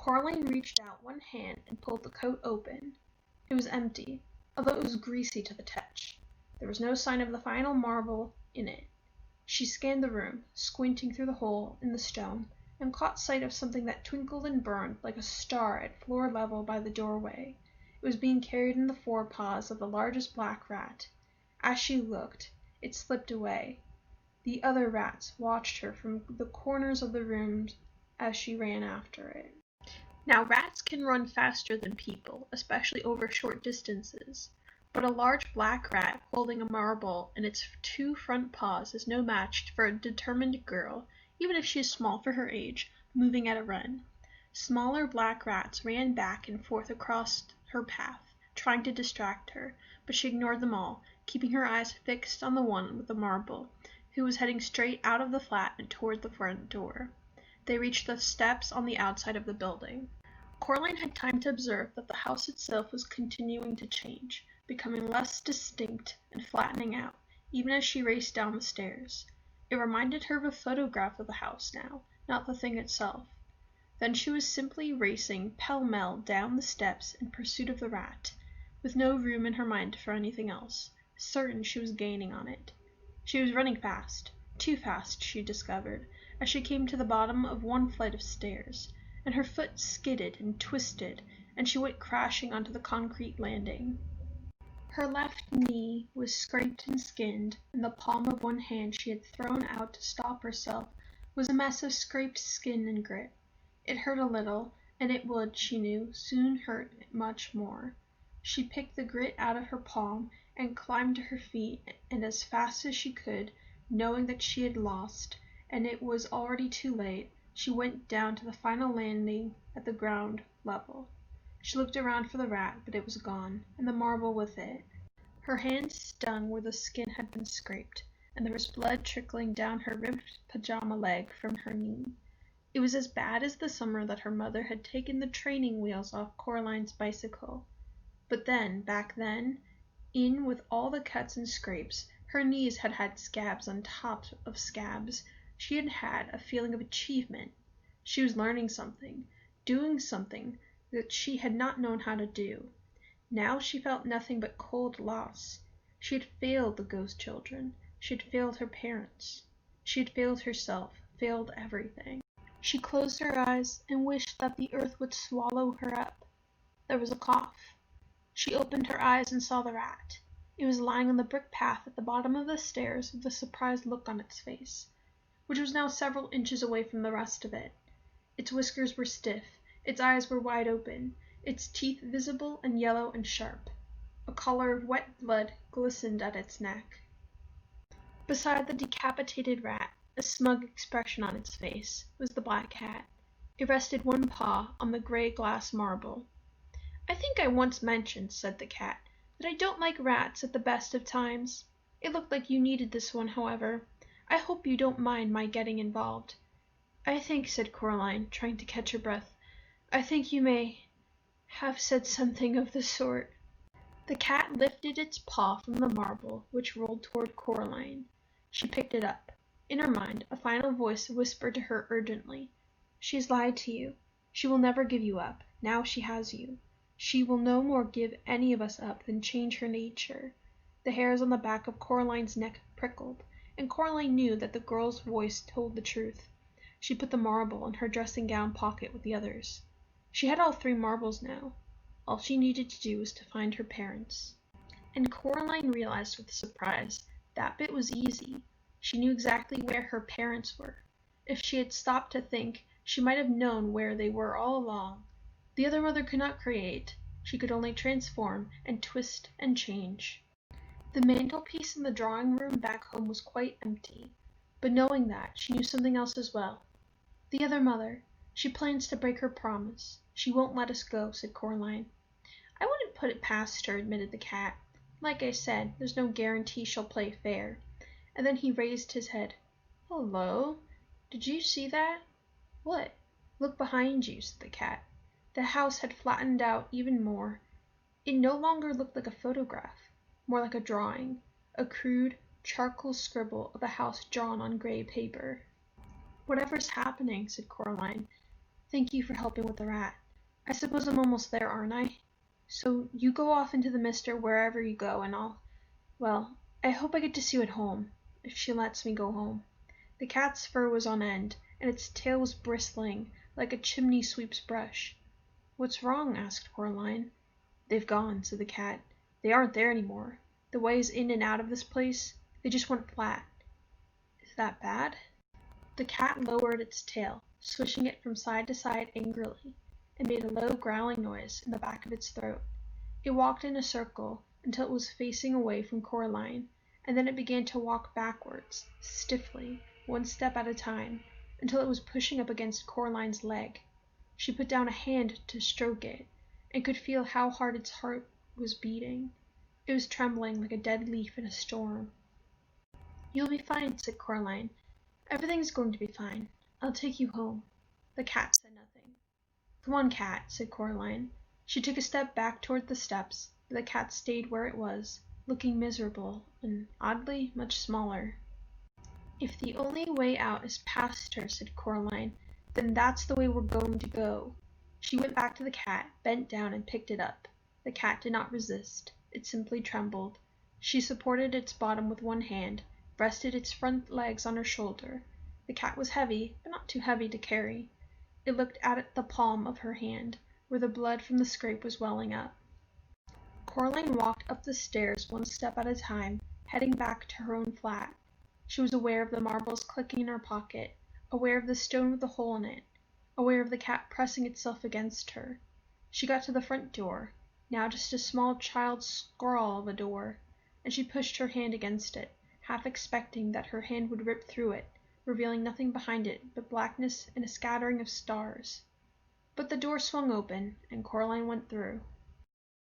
Coraline reached out one hand and pulled the coat open. It was empty, although it was greasy to the touch. There was no sign of the final marble in it. She scanned the room, squinting through the hole in the stone, and caught sight of something that twinkled and burned like a star at floor level by the doorway. It was being carried in the forepaws of the largest black rat. As she looked, it slipped away. The other rats watched her from the corners of the room as she ran after it. Now, rats can run faster than people, especially over short distances, but a large black rat holding a marble in its two front paws is no match for a determined girl, even if she is small for her age, moving at a run. Smaller black rats ran back and forth across her path, trying to distract her, but she ignored them all, keeping her eyes fixed on the one with the marble, who was heading straight out of the flat and toward the front door. They reached the steps on the outside of the building. Coraline had time to observe that the house itself was continuing to change, becoming less distinct and flattening out, even as she raced down the stairs. It reminded her of a photograph of the house now, not the thing itself. Then she was simply racing pell-mell down the steps in pursuit of the rat, with no room in her mind for anything else, certain she was gaining on it. She was running fast, too fast, she discovered, as she came to the bottom of one flight of stairs, and her foot skidded and twisted, and she went crashing onto the concrete landing. Her left knee was scraped and skinned, and the palm of one hand she had thrown out to stop herself was a mess of scraped skin and grit. It hurt a little, and it would, she knew, soon hurt much more. She picked the grit out of her palm and climbed to her feet, and as fast as she could, knowing that she had lost, and it was already too late, she went down to the final landing at the ground level. She looked around for the rat, but it was gone, and the marble with it. Her hand stung where the skin had been scraped, and there was blood trickling down her ribbed pajama leg from her knee. It was as bad as the summer that her mother had taken the training wheels off Coraline's bicycle. But then, back then, in with all the cuts and scrapes, her knees had had scabs on top of scabs. She had had a feeling of achievement. She was learning something, doing something that she had not known how to do. Now she felt nothing but cold loss. She had failed the ghost children. She had failed her parents. She had failed herself, failed everything. She closed her eyes and wished that the earth would swallow her up. There was a cough. She opened her eyes and saw the rat. It was lying on the brick path at the bottom of the stairs with a surprised look on its face, which was now several inches away from the rest of it. Its whiskers were stiff, its eyes were wide open, its teeth visible and yellow and sharp. A collar of wet blood glistened at its neck. Beside the decapitated rat, a smug expression on its face, was the black cat. It rested one paw on the gray glass marble. "I think I once mentioned," said the cat, "that I don't like rats at the best of times. It looked like you needed this one, however. I hope you don't mind my getting involved." "I think," said Coraline, trying to catch her breath, "I think you may have said something of the sort." The cat lifted its paw from the marble, which rolled toward Coraline. She picked it up. In her mind, a final voice whispered to her urgently, "She has lied to you. She will never give you up. Now she has you. She will no more give any of us up than change her nature." The hairs on the back of Coraline's neck prickled, and Coraline knew that the girl's voice told the truth. She put the marble in her dressing gown pocket with the others. She had all 3 marbles now. All she needed to do was to find her parents. And Coraline realized with surprise that bit was easy. She knew exactly where her parents were. If she had stopped to think, she might have known where they were all along. The other mother could not create. She could only transform and twist and change. The mantelpiece in the drawing room back home was quite empty. But knowing that, she knew something else as well. The other mother. She plans to break her promise. She won't let us go, said Coraline. I wouldn't put it past her, admitted the cat. Like I said, there's no guarantee she'll play fair. And then he raised his head. Hello? Did you see that? What? Look behind you, said the cat. The house had flattened out even more. It no longer looked like a photograph, more like a drawing, a crude, charcoal scribble of a house drawn on gray paper. Whatever's happening, said Coraline, Thank you for helping with the rat. I suppose I'm almost there, aren't I? So you go off into the mist or wherever you go, and well, I hope I get to see you at home, if she lets me go home." The cat's fur was on end, and its tail was bristling like a chimney sweep's brush. "What's wrong?" asked Coraline. "They've gone," said the cat. "They aren't there any more. The ways in and out of this place, they just went flat." "Is that bad?" The cat lowered its tail, swishing it from side to side angrily, and made a low growling noise in the back of its throat. It walked in a circle until it was facing away from Coraline, and then it began to walk backwards, stiffly, one step at a time, until it was pushing up against Coraline's leg. She put down a hand to stroke it, and could feel how hard its heart was beating. It was trembling like a dead leaf in a storm. "You'll be fine," said Coraline. "Everything's going to be fine. I'll take you home." The cat said nothing. "Come on, cat," said Coraline. She took a step back toward the steps, but the cat stayed where it was, looking miserable and, oddly, much smaller. "If the only way out is past her," said Coraline, "then that's the way we're going to go." She went back to the cat, bent down and picked it up. The cat did not resist. It simply trembled. She supported its bottom with one hand, rested its front legs on her shoulder. The cat was heavy, but not too heavy to carry. It looked at the palm of her hand, where the blood from the scrape was welling up. Coraline walked up the stairs one step at a time, heading back to her own flat. She was aware of the marbles clicking in her pocket, aware of the stone with the hole in it, aware of the cat pressing itself against her. She got to the front door, now just a small child's scrawl of a door, and she pushed her hand against it, half expecting that her hand would rip through it, revealing nothing behind it but blackness and a scattering of stars. But the door swung open, and Coraline went through.